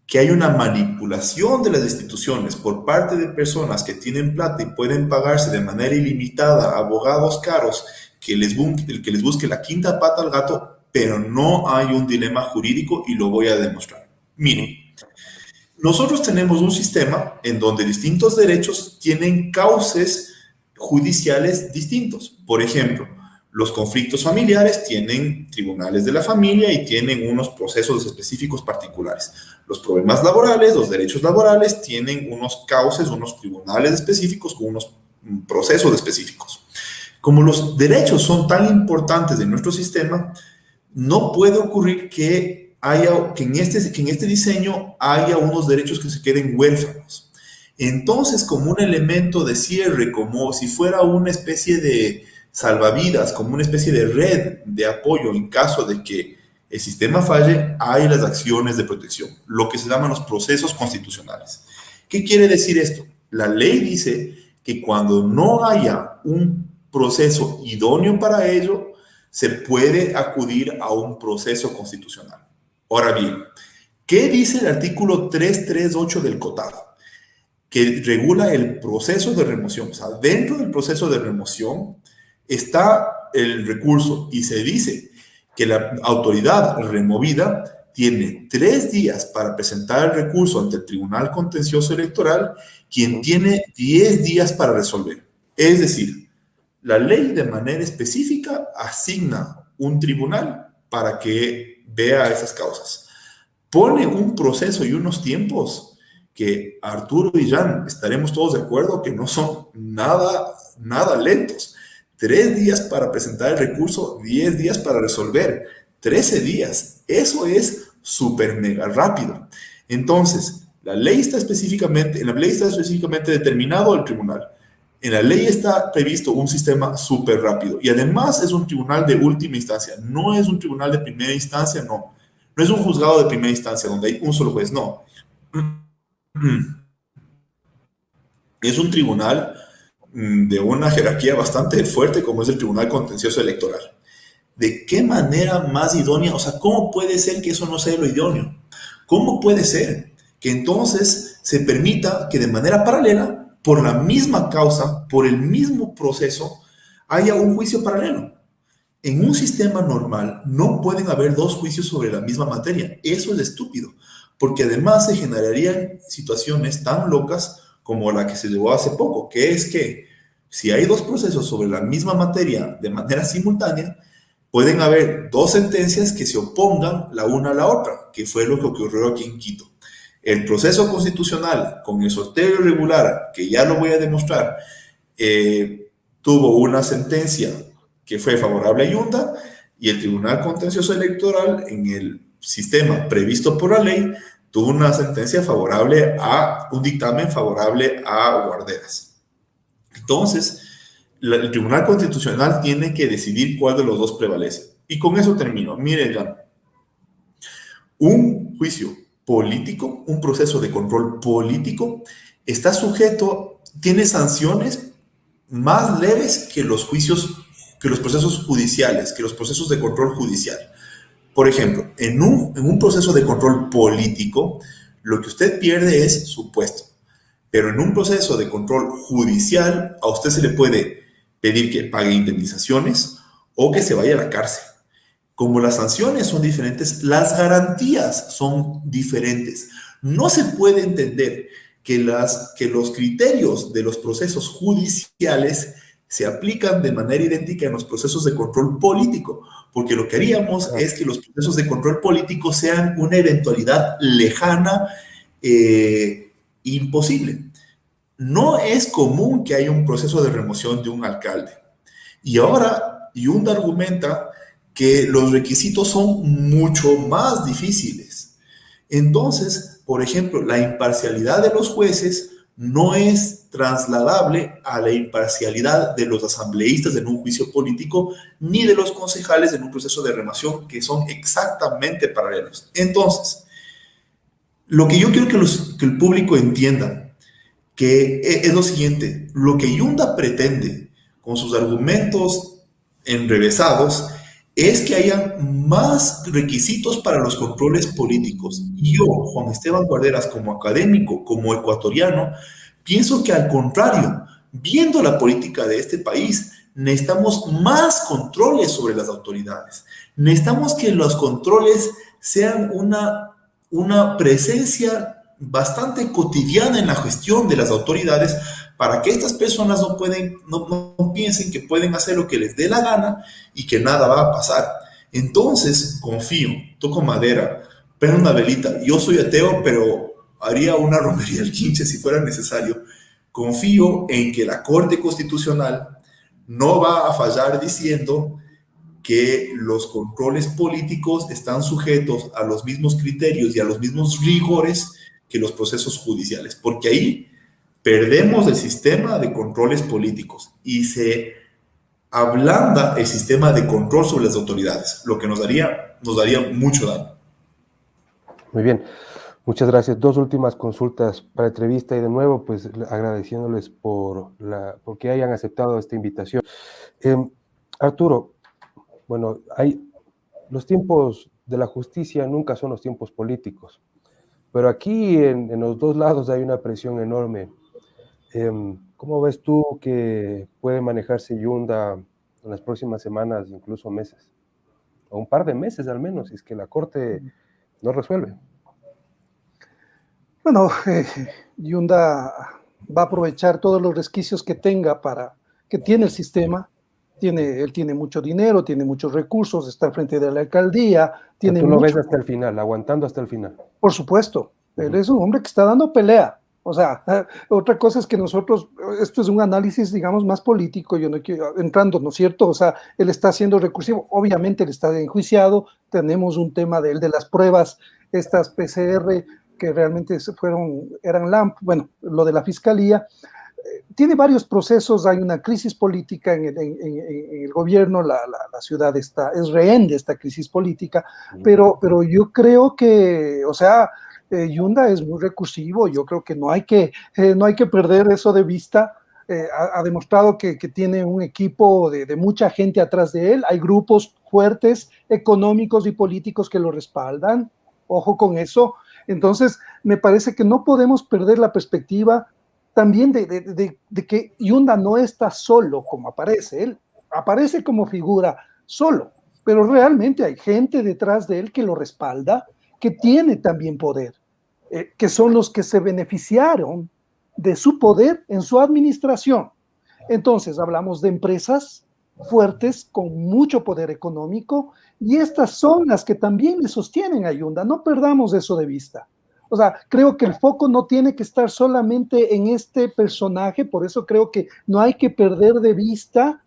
que hay una manipulación de las instituciones por parte de personas que tienen plata y pueden pagarse de manera ilimitada abogados caros que les busque la quinta pata al gato, pero no hay un dilema jurídico y lo voy a demostrar. Miren. Nosotros tenemos un sistema en donde distintos derechos tienen cauces judiciales distintos. Por ejemplo, los conflictos familiares tienen tribunales de la familia y tienen unos procesos específicos particulares. Los problemas laborales, los derechos laborales, tienen unos cauces, unos tribunales específicos con unos procesos específicos. Como los derechos son tan importantes en nuestro sistema, no puede ocurrir que en este diseño haya unos derechos que se queden huérfanos. Entonces, como un elemento de cierre, como si fuera una especie de salvavidas, como una especie de red de apoyo en caso de que el sistema falle, hay las acciones de protección, lo que se llaman los procesos constitucionales. ¿Qué quiere decir esto? La ley dice que cuando no haya un proceso idóneo para ello, se puede acudir a un proceso constitucional. Ahora bien, ¿qué dice el artículo 338 del COTAD? Que regula el proceso de remoción. O sea, dentro del proceso de remoción está el recurso y se dice que la autoridad removida tiene 3 días para presentar el recurso ante el Tribunal Contencioso Electoral, quien tiene 10 días para resolver. Es decir, la ley de manera específica asigna un tribunal para que vea esas causas. Pone un proceso y unos tiempos que Arturo y Jan estaremos todos de acuerdo que no son nada lentos. 3 días para presentar el recurso, 10 días para resolver, 13 días. Eso es súper mega rápido. Entonces, en la ley está específicamente determinado el tribunal. En la ley está previsto un sistema súper rápido y además es un tribunal de última instancia. No es un tribunal de primera instancia, no. No es un juzgado de primera instancia donde hay un solo juez, no. Es un tribunal de una jerarquía bastante fuerte como es el Tribunal Contencioso Electoral. ¿De qué manera más idónea? O sea, ¿cómo puede ser que eso no sea lo idóneo? ¿Cómo puede ser que entonces se permita que de manera paralela, por la misma causa, por el mismo proceso, haya un juicio paralelo? En un sistema normal no pueden haber 2 juicios sobre la misma materia. Eso es estúpido, porque además se generarían situaciones tan locas como la que se llevó hace poco, que es que si hay 2 procesos sobre la misma materia de manera simultánea, pueden haber 2 sentencias que se opongan la una a la otra, que fue lo que ocurrió aquí en Quito. El proceso constitucional con el sorteo irregular, que ya lo voy a demostrar, tuvo una sentencia que fue favorable a Yunda y el Tribunal Contencioso Electoral, en el sistema previsto por la ley, tuvo una sentencia favorable un dictamen favorable a Guarderas. Entonces, el Tribunal Constitucional tiene que decidir cuál de los 2 prevalece. Y con eso termino. Miren, ya, un juicio político, un proceso de control político, está sujeto, tiene sanciones más leves que los juicios, que los procesos judiciales, que los procesos de control judicial. Por ejemplo, en un proceso de control político, lo que usted pierde es su puesto. Pero en un proceso de control judicial, a usted se le puede pedir que pague indemnizaciones o que se vaya a la cárcel. Como las sanciones son diferentes, las garantías son diferentes. No se puede entender que los criterios de los procesos judiciales se aplican de manera idéntica en los procesos de control político, porque lo que haríamos es que los procesos de control político sean una eventualidad lejana, imposible. No es común que haya un proceso de remoción de un alcalde. Y ahora Yunda argumenta que los requisitos son mucho más difíciles. Entonces, por ejemplo, la imparcialidad de los jueces no es trasladable a la imparcialidad de los asambleístas en un juicio político, ni de los concejales en un proceso de remoción, que son exactamente paralelos. Entonces, lo que yo quiero que el público entienda, que es lo siguiente: lo que Yunda pretende con sus argumentos enrevesados es que haya más requisitos para los controles políticos. Y yo, Juan Esteban Guarderas, como académico, como ecuatoriano, pienso que al contrario, viendo la política de este país, necesitamos más controles sobre las autoridades. Necesitamos que los controles sean una presencia bastante cotidiana en la gestión de las autoridades, para que estas personas no piensen que pueden hacer lo que les dé la gana y que nada va a pasar. Entonces, confío, toco madera, prendo una velita. Yo soy ateo, pero haría una romería al quinche si fuera necesario. Confío en que la Corte Constitucional no va a fallar diciendo que los controles políticos están sujetos a los mismos criterios y a los mismos rigores que los procesos judiciales, porque ahí perdemos el sistema de controles políticos y se ablanda el sistema de control sobre las autoridades, lo que nos daría mucho daño. Muy bien. Muchas gracias. Dos últimas consultas para entrevista y de nuevo, pues agradeciéndoles porque hayan aceptado esta invitación. Arturo, bueno, los tiempos de la justicia nunca son los tiempos políticos, pero aquí en los dos lados hay una presión enorme. ¿Cómo ves tú que puede manejarse Yunda en las próximas semanas, incluso meses? O un par de meses al menos, si es que la Corte no resuelve. Bueno, Yunda va a aprovechar todos los resquicios que tenga que tiene el sistema. Él tiene mucho dinero, tiene muchos recursos, está al frente de la alcaldía. Tú lo ves hasta el final, aguantando hasta el final. Por supuesto, él es un hombre que está dando pelea. O sea, otra cosa es que nosotros, esto es un análisis, digamos, más político, yo no quiero, entrando, ¿no es cierto? O sea, él está siendo recursivo, obviamente él está enjuiciado, tenemos un tema de las pruebas, estas PCR, que realmente eran LAMP, bueno, lo de la fiscalía, tiene varios procesos, hay una crisis política en el gobierno, la ciudad es rehén de esta crisis política, pero yo creo que, o sea, Yunda es muy recursivo, yo creo que no hay que perder eso de vista. Ha demostrado que tiene un equipo de mucha gente atrás de él, hay grupos fuertes económicos y políticos que lo respaldan, ojo con eso. Entonces me parece que no podemos perder la perspectiva también de que Yunda no está solo como aparece, él aparece como figura solo, pero realmente hay gente detrás de él que lo respalda, que tiene también poder, que son los que se beneficiaron de su poder en su administración. Entonces hablamos de empresas fuertes con mucho poder económico y estas son las que también le sostienen a Yunda, no perdamos eso de vista. O sea, creo que el foco no tiene que estar solamente en este personaje, por eso creo que no hay que perder de vista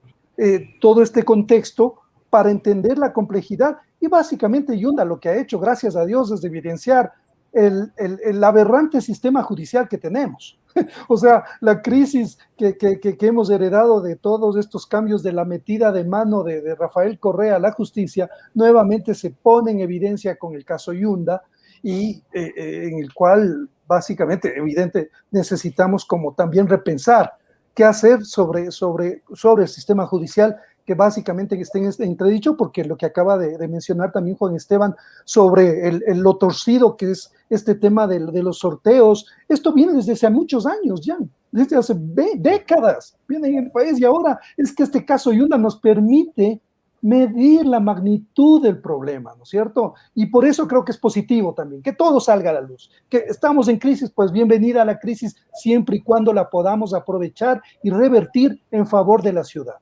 todo este contexto para entender la complejidad. Y básicamente Yunda lo que ha hecho, gracias a Dios, es evidenciar el aberrante sistema judicial que tenemos. O sea, la crisis que hemos heredado de todos estos cambios de la metida de mano de Rafael Correa a la justicia, nuevamente se pone en evidencia con el caso Yunda, y en el cual básicamente, evidente, necesitamos como también repensar qué hacer sobre el sistema judicial, que básicamente esté en este entredicho, porque lo que acaba de mencionar también Juan Esteban sobre lo torcido que es este tema de los sorteos, esto viene desde hace muchos años ya, desde hace décadas, viene en el país, y ahora es que este caso Yunda nos permite medir la magnitud del problema, ¿no es cierto? Y por eso creo que es positivo también, que todo salga a la luz, que estamos en crisis, pues bienvenida a la crisis siempre y cuando la podamos aprovechar y revertir en favor de la ciudad.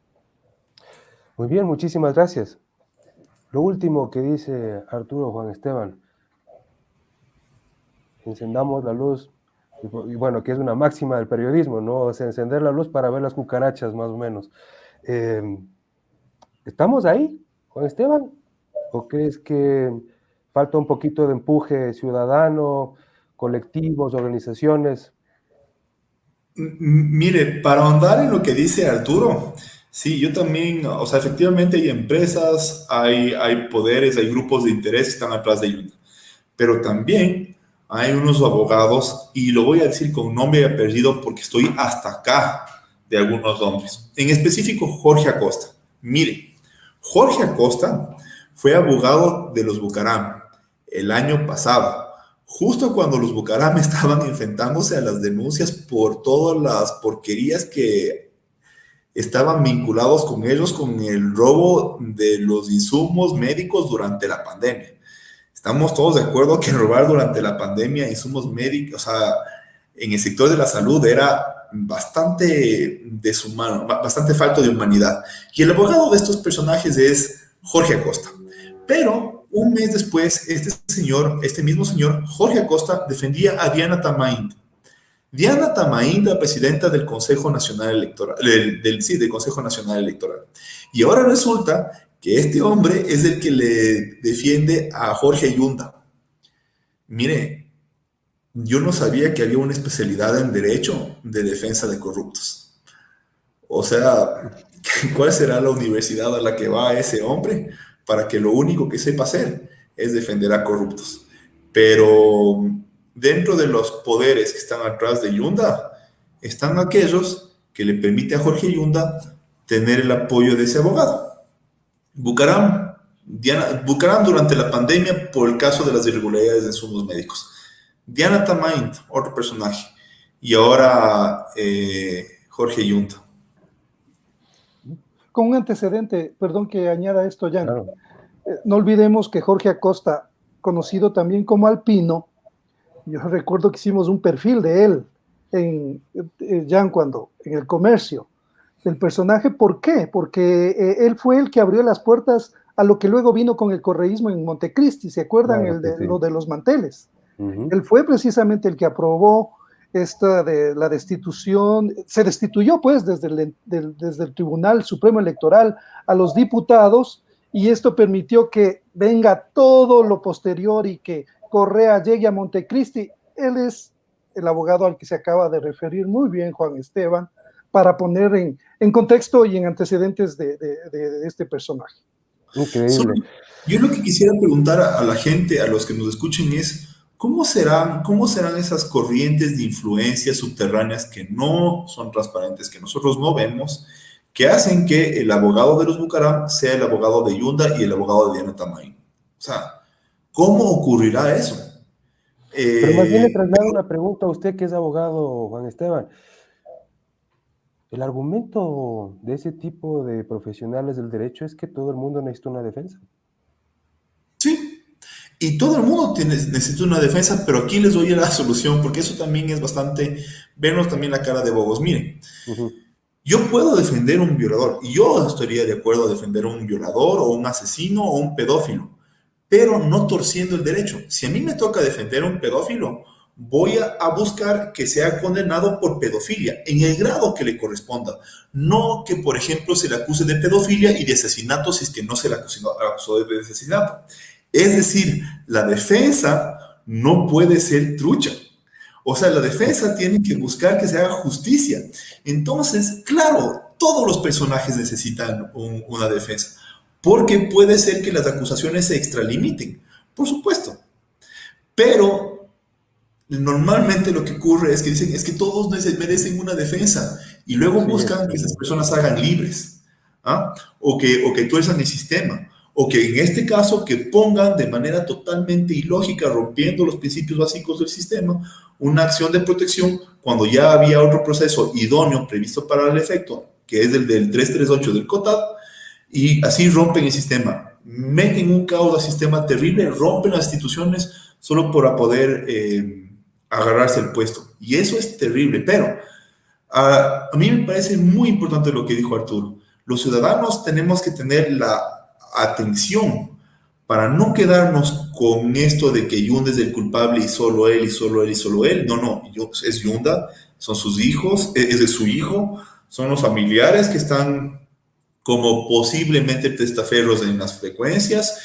Muy bien, muchísimas gracias. Lo último que dice Arturo, Juan Esteban, encendamos la luz, y bueno, que es una máxima del periodismo, ¿no? O sea, encender la luz para ver las cucarachas, más o menos. ¿Estamos ahí, Juan Esteban? ¿O crees que falta un poquito de empuje ciudadano, colectivos, organizaciones? Mire, para ahondar en lo que dice Arturo, sí, yo también, o sea, efectivamente hay empresas, hay poderes, hay grupos de interés que están atrás de Yunda, pero también hay unos abogados, y lo voy a decir con nombre y apellido porque estoy hasta acá de algunos nombres, en específico Jorge Acosta. Mire, Jorge Acosta fue abogado de los Bucaram el año pasado, justo cuando los Bucaram estaban enfrentándose a las denuncias por todas las porquerías que estaban vinculados con ellos, con el robo de los insumos médicos durante la pandemia. Estamos todos de acuerdo que robar durante la pandemia insumos médicos, o sea, en el sector de la salud era bastante deshumano, bastante falto de humanidad. Y el abogado de estos personajes es Jorge Acosta. Pero un mes después, este mismo señor, Jorge Acosta, defendía a Diana Tamainda. Diana Tamainda, presidenta del Consejo Nacional Electoral, del Consejo Nacional Electoral. Y ahora resulta que este hombre es el que le defiende a Jorge Yunda. Mire, yo no sabía que había una especialidad en derecho de defensa de corruptos. O sea, ¿cuál será la universidad a la que va ese hombre para que lo único que sepa hacer es defender a corruptos? Pero dentro de los poderes que están atrás de Yunda, están aquellos que le permiten a Jorge Yunda tener el apoyo de ese abogado. Bucaram durante la pandemia por el caso de las irregularidades de insumos médicos. Diana Tamaint, otro personaje. Y ahora Jorge Yunda. Con un antecedente, perdón que añada esto, Jan. Claro. No olvidemos que Jorge Acosta, conocido también como Alpino, yo recuerdo que hicimos un perfil de él en el Comercio, del personaje. ¿Por qué? Porque él fue el que abrió las puertas a lo que luego vino con el correísmo en Montecristi, ¿se acuerdan? Claro, sí. Lo de los manteles. Uh-huh. Él fue precisamente el que aprobó esta de la destitución, se destituyó pues desde el Tribunal Supremo Electoral a los diputados, y esto permitió que venga todo lo posterior y que Correa llegue a Montecristi. Él es el abogado al que se acaba de referir muy bien Juan Esteban, para poner en contexto y en antecedentes de este personaje. Increíble. Yo lo que quisiera preguntar a la gente, a los que nos escuchen, es ¿cómo serán esas corrientes de influencias subterráneas que no son transparentes, que nosotros no vemos, que hacen que el abogado de los Bucaram sea el abogado de Yunda y el abogado de Diana Tamaint? O sea, ¿cómo ocurrirá eso? Pero más bien le traslado una pregunta a usted, que es abogado, Juan Esteban. El argumento de ese tipo de profesionales del derecho es que todo el mundo necesita una defensa. Sí, y todo el mundo necesita una defensa, pero aquí les doy la solución, porque eso también es bastante, vernos también la cara de bobos. Miren, yo puedo defender a un violador, y yo estaría de acuerdo a defender a un violador, o un asesino, o un pedófilo, pero no torciendo el derecho. Si a mí me toca defender a un pedófilo, voy a buscar que sea condenado por pedofilia, en el grado que le corresponda. No que, por ejemplo, se le acuse de pedofilia y de asesinato si es que no se le acusó de asesinato. Es decir, la defensa no puede ser trucha. O sea, la defensa tiene que buscar que se haga justicia. Entonces, claro, todos los personajes necesitan una defensa, porque puede ser que las acusaciones se extralimiten, por supuesto. Pero normalmente lo que ocurre es que dicen, es que todos merecen una defensa, y luego buscan que esas personas se hagan libres, ¿ah? o que tuerzan el sistema, o que en este caso que pongan de manera totalmente ilógica, rompiendo los principios básicos del sistema, una acción de protección cuando ya había otro proceso idóneo previsto para el efecto, que es el del 338 del COTAD, y así rompen el sistema, meten un caos al sistema terrible, rompen las instituciones solo para poder agarrarse el puesto. Y eso es terrible, pero a mí me parece muy importante lo que dijo Arturo. Los ciudadanos tenemos que tener la atención para no quedarnos con esto de que Yunda es el culpable y solo él, y solo él, y solo él. No, es Yunda, son sus hijos, es de su hijo, son los familiares que están como posiblemente testaferros en las frecuencias,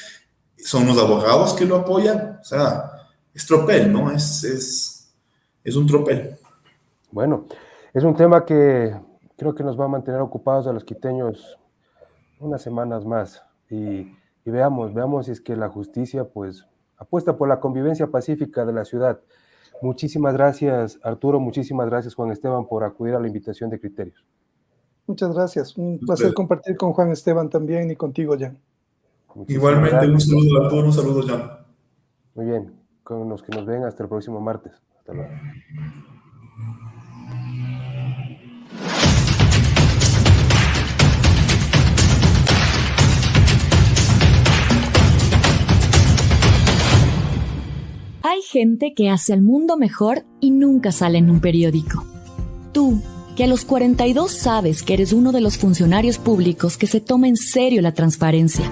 son los abogados que lo apoyan. O sea, es tropel, ¿no? Es un tropel. Bueno, es un tema que creo que nos va a mantener ocupados a los quiteños unas semanas más, y veamos si es que la justicia pues apuesta por la convivencia pacífica de la ciudad. Muchísimas gracias, Arturo, muchísimas gracias, Juan Esteban, por acudir a la invitación de Criterios. Muchas gracias, un placer compartir con Juan Esteban también y contigo, Jan. Igualmente, un saludo a Arturo, un saludo, Jan. Muy bien, con los que nos ven hasta el próximo martes. Hasta luego. Hay gente que hace al mundo mejor y nunca sale en un periódico. Tú, que a los 42 sabes que eres uno de los funcionarios públicos que se toma en serio la transparencia.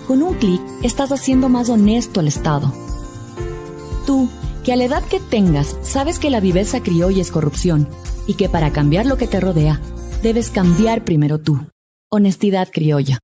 Con un clic estás haciendo más honesto al Estado. Tú, que a la edad que tengas sabes que la viveza criolla es corrupción y que para cambiar lo que te rodea, debes cambiar primero tú. Honestidad criolla.